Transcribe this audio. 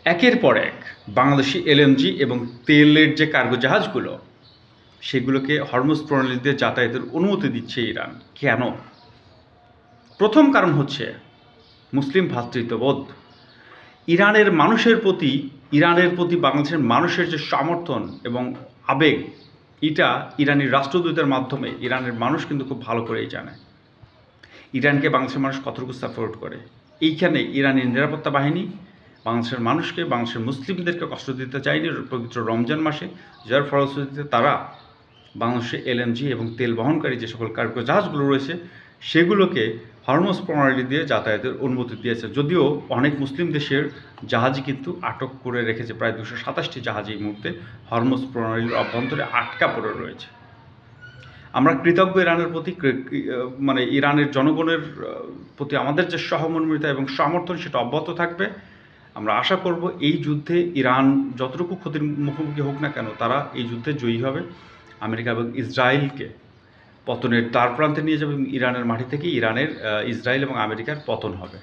একের পর এক বাংলাদেশি এলএনজি এবং তেলের যে কার্গো জাহাজগুলো সেগুলোকে হরমুজ প্রণালী দিয়ে যাতায়াতের অনুমতি দিচ্ছে ইরান। কেন? প্রথম কারণ হচ্ছে মুসলিম ভ্রাতৃত্ববোধ। ইরানের প্রতি বাংলাদেশের মানুষের যে সমর্থন এবং আবেগ, এটা ইরানি রাষ্ট্রদূতের মাধ্যমে ইরানের মানুষ কিন্তু খুব ভালো করেই জানে ইরানকে বাংলাদেশের মানুষ কতটুকু সাপোর্ট করে। এইখানে ইরানি নিরাপত্তা বাহিনী বাংলাদেশের মানুষকে, বাংলাদেশের মুসলিমদেরকে কষ্ট দিতে চায়নি পবিত্র রমজান মাসে, যার ফলশ্রুতিতে তারা বাংলাদেশে এলএনজি এবং তেল বহনকারী যে সকল কার্গো জাহাজগুলো রয়েছে সেগুলোকে হরমুজ প্রণালী দিয়ে যাতায়াতের অনুমতি দিয়েছে। যদিও অনেক মুসলিম দেশের জাহাজই কিন্তু আটক করে রেখেছে, প্রায় 227টি জাহাজ এই মুহূর্তে হরমুজ প্রণালীর অভ্যন্তরে আটকা পড়ে রয়েছে। আমরা কৃতজ্ঞ ইরানের প্রতি, মানে ইরানের জনগণের প্রতি আমাদের যে সহমর্মিতা এবং সমর্থন সেটা অব্যাহত থাকবে। আমরা আশা করব এই যুদ্ধে ইরান যতটুকু ক্ষতির মুখোমুখি হোক না কেন তারা এই যুদ্ধে জয়ী হবে, আমেরিকা এবং ইসরায়েলকে পতনের দ্বারপ্রান্তে নিয়ে যাবে এবং ইরানের মাটি থেকে ইসরায়েল এবং আমেরিকার পতন হবে।